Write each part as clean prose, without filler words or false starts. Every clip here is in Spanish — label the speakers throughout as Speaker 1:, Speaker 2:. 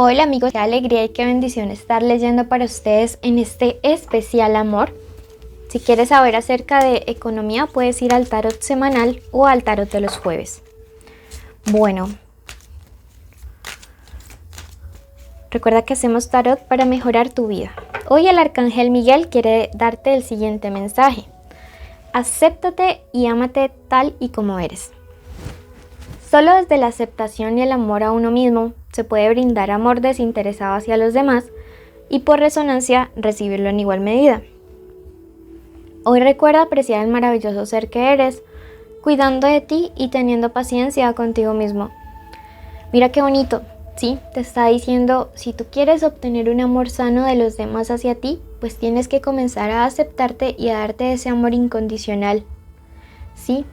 Speaker 1: Hola amigos, qué alegría y qué bendición estar leyendo para ustedes en este especial amor. Si quieres saber acerca de economía, puedes ir al tarot semanal o al tarot de los jueves. Bueno, recuerda que hacemos tarot para mejorar tu vida. Hoy el Arcángel Miguel quiere darte el siguiente mensaje. Acéptate y ámate tal y como eres. Solo desde la aceptación y el amor a uno mismo se puede brindar amor desinteresado hacia los demás y por resonancia recibirlo en igual medida. Hoy recuerda apreciar el maravilloso ser que eres, cuidando de ti y teniendo paciencia contigo mismo. Mira qué bonito, ¿sí? Te está diciendo, si tú quieres obtener un amor sano de los demás hacia ti, pues tienes que comenzar a aceptarte y a darte ese amor incondicional, ¿sí?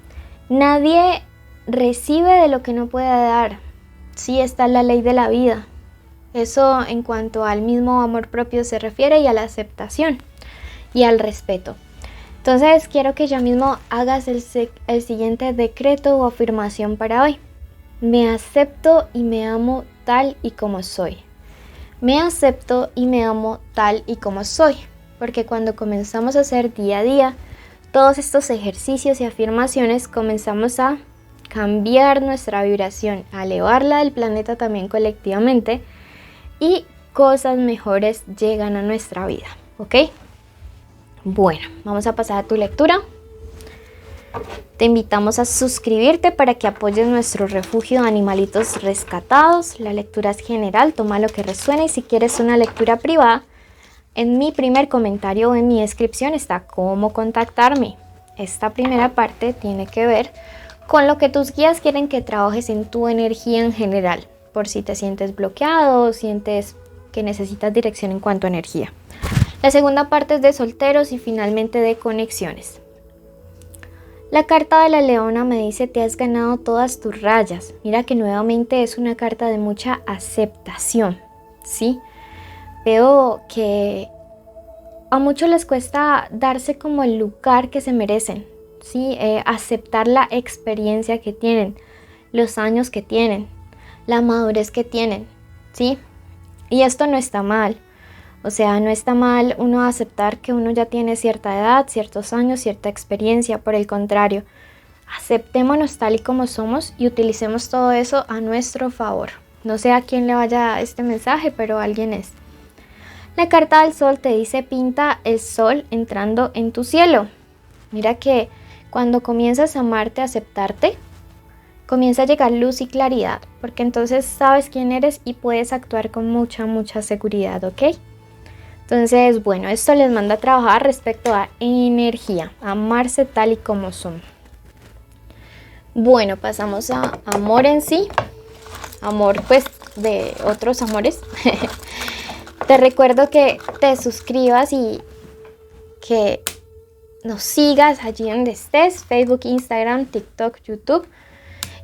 Speaker 1: Nadie recibe de lo que no puede dar. Sí, está la ley de la vida. Eso en cuanto al mismo amor propio se refiere y a la aceptación y al respeto. Entonces quiero que ya mismo hagas el siguiente decreto o afirmación para hoy. Me acepto y me amo tal y como soy. Me acepto y me amo tal y como soy. Porque cuando comenzamos a hacer día a día todos estos ejercicios y afirmaciones, comenzamos a cambiar nuestra vibración, a elevarla del planeta también colectivamente y cosas mejores llegan a nuestra vida, ¿ok? Bueno, vamos a pasar a tu lectura. Te invitamos a suscribirte para que apoyes nuestro refugio de animalitos rescatados. La lectura es general, toma lo que resuene y si quieres una lectura privada, en mi primer comentario o en mi descripción está cómo contactarme. Esta primera parte tiene que ver con lo que tus guías quieren que trabajes en tu energía en general, por si te sientes bloqueado o sientes que necesitas dirección en cuanto a energía. La segunda parte es de solteros y finalmente de conexiones. La carta de la leona me dice, te has ganado todas tus rayas. Mira que nuevamente es una carta de mucha aceptación, ¿sí? Veo que a muchos les cuesta darse como el lugar que se merecen, ¿sí? Aceptar la experiencia que tienen, los años que tienen, la madurez que tienen, ¿sí? Y esto no está mal. O sea, no está mal uno aceptar que uno ya tiene cierta edad, ciertos años, cierta experiencia. Por el contrario, aceptémonos tal y como somos y utilicemos todo eso a nuestro favor. No sé a quién le vaya este mensaje, pero alguien es. La carta del sol te dice, pinta el sol entrando en tu cielo. Mira que cuando comienzas a amarte, a aceptarte, comienza a llegar luz y claridad, porque entonces sabes quién eres y puedes actuar con mucha seguridad, ¿ok? Entonces, bueno, esto les manda a trabajar respecto a energía, amarse tal y como son. Bueno, pasamos a amor en sí, amor pues de otros amores. Te recuerdo que te suscribas y que nos sigas allí donde estés, Facebook, Instagram, TikTok, YouTube.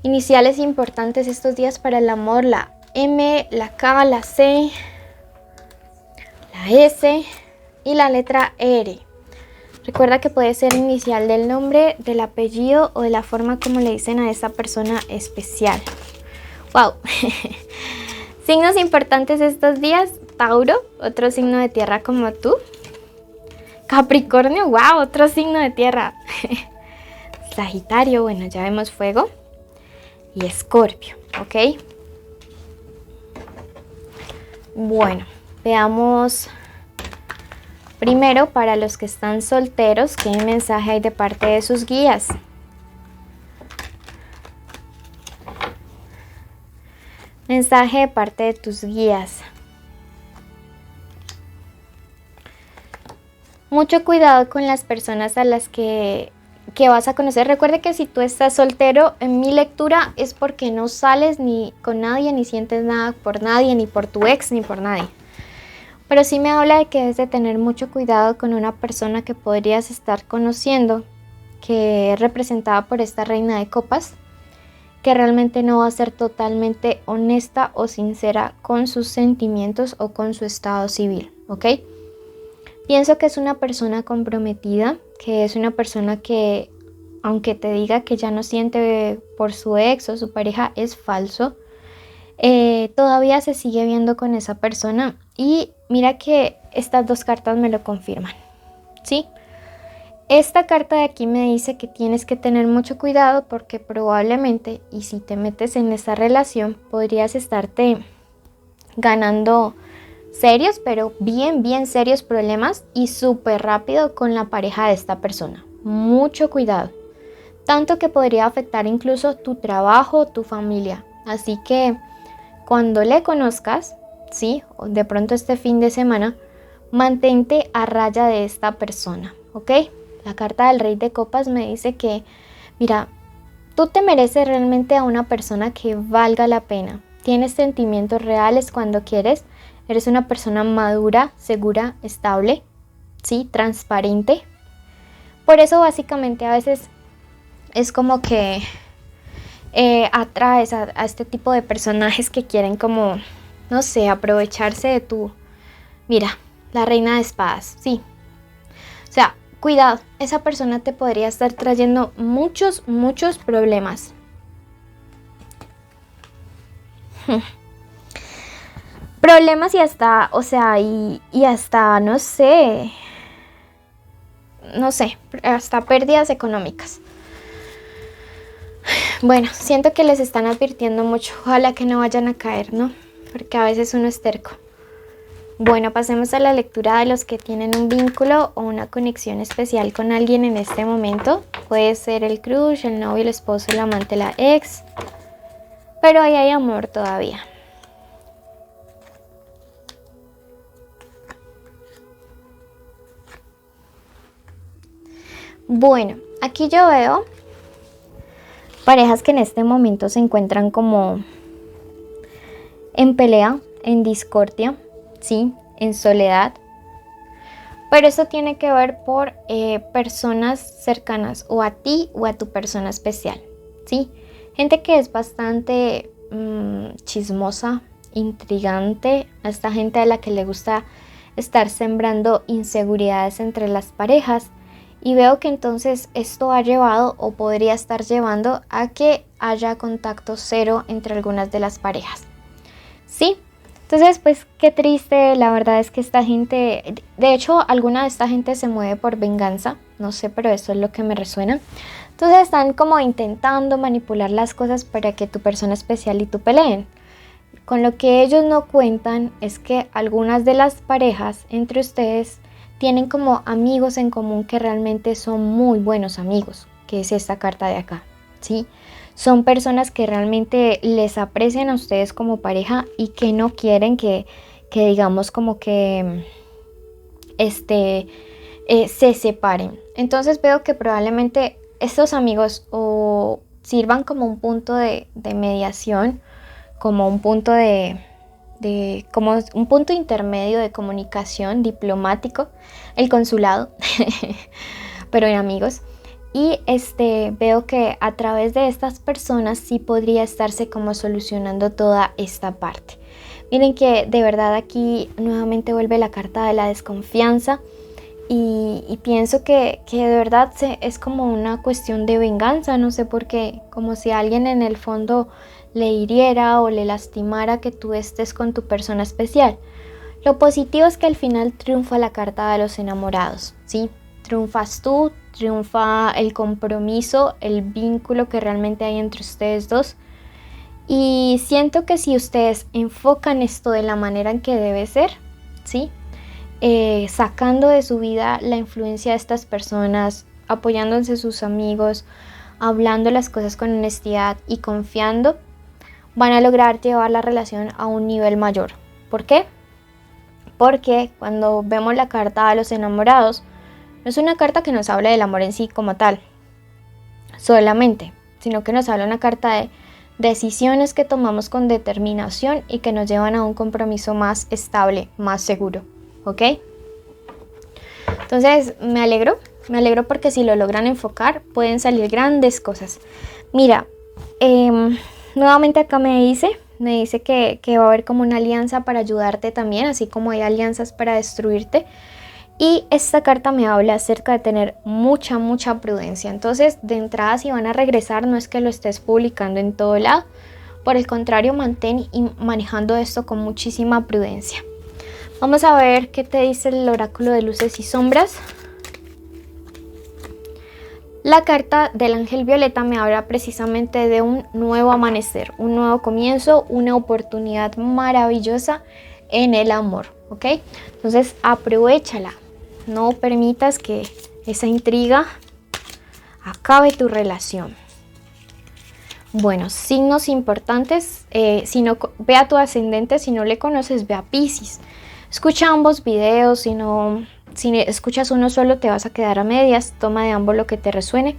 Speaker 1: Iniciales importantes estos días para el amor, la M, la K, la C, la S y la letra R. Recuerda que puede ser inicial del nombre, del apellido o de la forma como le dicen a esa persona especial. ¡Wow! Signos importantes estos días. Tauro, otro signo de tierra como tú. Capricornio, wow, otro signo de tierra. Sagitario, bueno, ya vemos fuego. Y Escorpio, ¿ok? Bueno, veamos primero para los que están solteros, qué mensaje hay de parte de sus guías. Mensaje de parte de tus guías. Mucho cuidado con las personas a las que vas a conocer. Recuerde que si tú estás soltero, en mi lectura es porque no sales ni con nadie, ni sientes nada por nadie, ni por tu ex, ni por nadie. Pero sí me habla de que debes de tener mucho cuidado con una persona que podrías estar conociendo, que es representada por esta reina de copas, que realmente no va a ser totalmente honesta o sincera con sus sentimientos o con su estado civil, ¿ok? Pienso que es una persona comprometida, que es una persona que, aunque te diga que ya no siente por su ex o su pareja, es falso. todavía se sigue viendo con esa persona y mira que estas dos cartas me lo confirman, ¿sí? Esta carta de aquí me dice que tienes que tener mucho cuidado porque probablemente, y si te metes en esa relación, podrías estarte ganando serios, pero bien serios problemas y súper rápido con la pareja de esta persona. Mucho cuidado. Tanto que podría afectar incluso tu trabajo, tu familia. Así que cuando le conozcas, ¿sí? O de pronto este fin de semana, mantente a raya de esta persona, ¿ok? La carta del Rey de Copas me dice que, mira, tú te mereces realmente a una persona que valga la pena. Tienes sentimientos reales cuando quieres. Eres una persona madura, segura, estable, ¿sí? Transparente. Por eso básicamente a veces es como que atraes a este tipo de personajes que quieren como, no sé, aprovecharse de tu... Mira, la Reina de Espadas, sí. O sea, cuidado, esa persona te podría estar trayendo muchos problemas. Problemas y hasta, o sea, y hasta, no sé, hasta pérdidas económicas. Bueno, siento que les están advirtiendo mucho, ojalá que no vayan a caer, ¿no? Porque a veces uno es terco. Bueno, pasemos a la lectura de los que tienen un vínculo o una conexión especial con alguien en este momento. Puede ser el crush, el novio, el esposo, el amante, la ex. Pero ahí hay amor todavía. Bueno, aquí yo veo parejas que en este momento se encuentran como en pelea, en discordia, ¿sí? En soledad. Pero eso tiene que ver por personas cercanas o a ti o a tu persona especial, ¿sí? Gente que es bastante chismosa, intrigante, a esta gente a la que le gusta estar sembrando inseguridades entre las parejas. Y veo que entonces esto ha llevado o podría estar llevando a que haya contacto cero entre algunas de las parejas, ¿sí? Entonces, pues qué triste, la verdad es que esta gente, de hecho, alguna de esta gente se mueve por venganza, no sé, pero eso es lo que me resuena. Entonces están como intentando manipular las cosas para que tu persona especial y tú peleen. Con lo que ellos no cuentan es que algunas de las parejas entre ustedes tienen como amigos en común que realmente son muy buenos amigos, que es esta carta de acá, ¿sí? Son personas que realmente les aprecian a ustedes como pareja y que no quieren que digamos como que se separen. Entonces veo que probablemente estos amigos o sirvan como un punto de mediación, como un punto como un punto intermedio de comunicación diplomático, el consulado, pero en amigos. Y veo que a través de estas personas sí podría estarse como solucionando toda esta parte. Miren que de verdad aquí nuevamente vuelve la carta de la desconfianza y pienso que de verdad es como una cuestión de venganza, no sé por qué, como si alguien en el fondo le hiriera o le lastimara que tú estés con tu persona especial. Lo positivo es que al final triunfa la carta de los enamorados, ¿sí? Triunfas tú, triunfa el compromiso, el vínculo que realmente hay entre ustedes dos. Y siento que si ustedes enfocan esto de la manera en que debe ser, ¿sí? Sacando de su vida la influencia de estas personas, apoyándose sus amigos, hablando las cosas con honestidad y confiando, van a lograr llevar la relación a un nivel mayor. ¿Por qué? Porque cuando vemos la carta de los enamorados, no es una carta que nos habla del amor en sí como tal, solamente, sino que nos habla una carta de decisiones que tomamos con determinación y que nos llevan a un compromiso más estable, más seguro, ¿ok? Entonces me alegro porque si lo logran enfocar pueden salir grandes cosas. Mira, nuevamente acá me dice que va a haber como una alianza para ayudarte también, así como hay alianzas para destruirte. Y esta carta me habla acerca de tener mucha prudencia. Entonces, de entrada, si van a regresar, no es que lo estés publicando en todo lado, Por el contrario, mantén manejando esto con muchísima prudencia. Vamos a ver qué te dice el oráculo de luces y sombras. La carta del ángel violeta me habla precisamente de un nuevo amanecer, un nuevo comienzo, una oportunidad maravillosa en el amor, ¿ok? Entonces aprovéchala, no permitas que esa intriga acabe tu relación. Bueno, signos importantes, ve a tu ascendente, si no le conoces, ve a Piscis. Escucha ambos videos, si escuchas uno solo te vas a quedar a medias, toma de ambos lo que te resuene.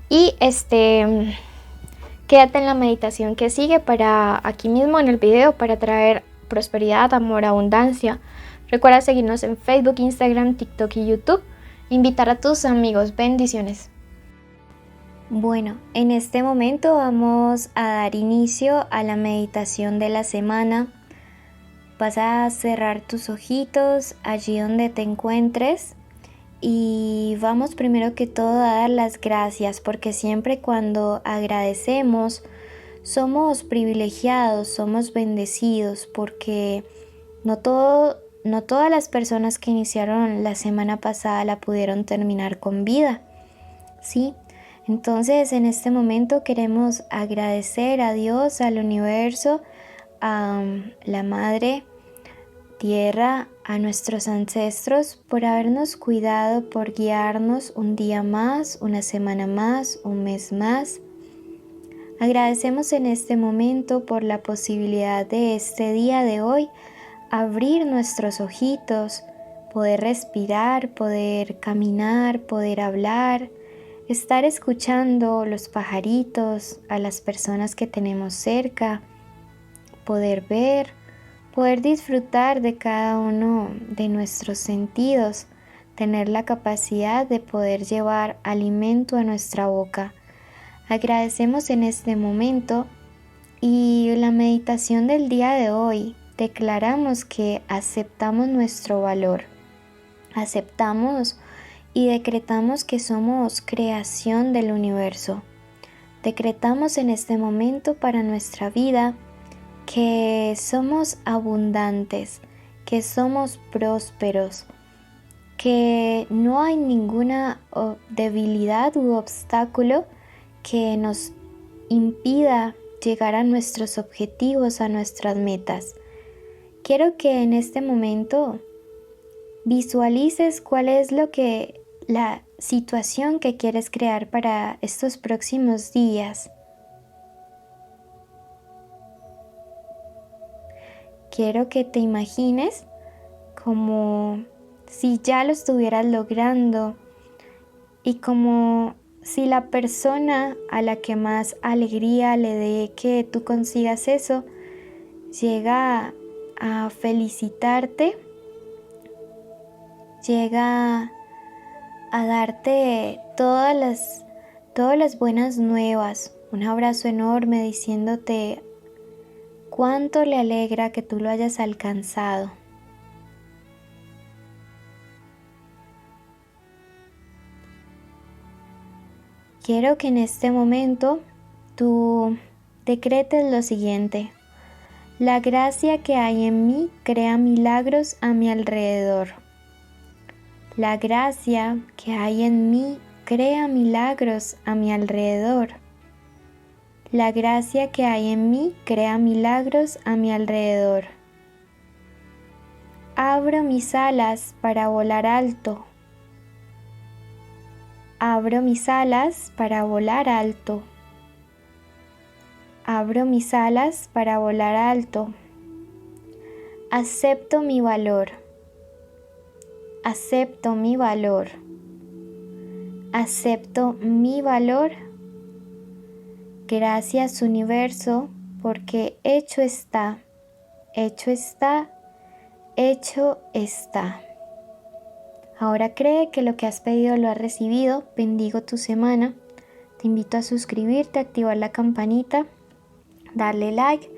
Speaker 1: Y quédate en la meditación que sigue para aquí mismo en el video para traer prosperidad, amor, abundancia. Recuerda seguirnos en Facebook, Instagram, TikTok y YouTube. Invitar a tus amigos. Bendiciones. Bueno, en este momento vamos a dar inicio a la meditación de la semana. Vas a cerrar tus ojitos allí donde te encuentres y vamos primero que todo a dar las gracias, porque siempre cuando agradecemos somos privilegiados, somos bendecidos, porque no todas las personas que iniciaron la semana pasada la pudieron terminar con vida, ¿sí? Entonces en este momento queremos agradecer a Dios, al universo, a la Madre Tierra, a nuestros ancestros por habernos cuidado, por guiarnos un día más, una semana más, un mes más. Agradecemos en este momento por la posibilidad de este día de hoy abrir nuestros ojitos, poder respirar, poder caminar, poder hablar, estar escuchando los pajaritos, a las personas que tenemos cerca, poder ver, poder disfrutar de cada uno de nuestros sentidos, tener la capacidad de poder llevar alimento a nuestra boca. Agradecemos en este momento y la meditación del día de hoy declaramos que aceptamos nuestro valor, aceptamos y decretamos que somos creación del universo. Decretamos en este momento para nuestra vida que somos abundantes, que somos prósperos, que no hay ninguna debilidad u obstáculo que nos impida llegar a nuestros objetivos, a nuestras metas. Quiero que en este momento visualices cuál es la situación que quieres crear para estos próximos días. Quiero que te imagines como si ya lo estuvieras logrando y como si la persona a la que más alegría le dé que tú consigas eso llega a felicitarte, llega a darte todas las buenas nuevas, un abrazo enorme diciéndote cuánto le alegra que tú lo hayas alcanzado. Quiero que en este momento tú decretes lo siguiente: la gracia que hay en mí crea milagros a mi alrededor. La gracia que hay en mí crea milagros a mi alrededor. La gracia que hay en mí crea milagros a mi alrededor. Abro mis alas para volar alto. Abro mis alas para volar alto. Abro mis alas para volar alto. Acepto mi valor. Acepto mi valor. Acepto mi valor. Gracias, universo, porque hecho está, hecho está, hecho está. Ahora cree que lo que has pedido lo has recibido. Bendigo tu semana. Te invito a suscribirte, activar la campanita, darle like,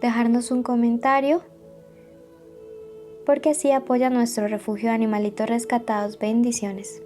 Speaker 1: dejarnos un comentario, porque así apoya nuestro refugio de animalitos rescatados. Bendiciones.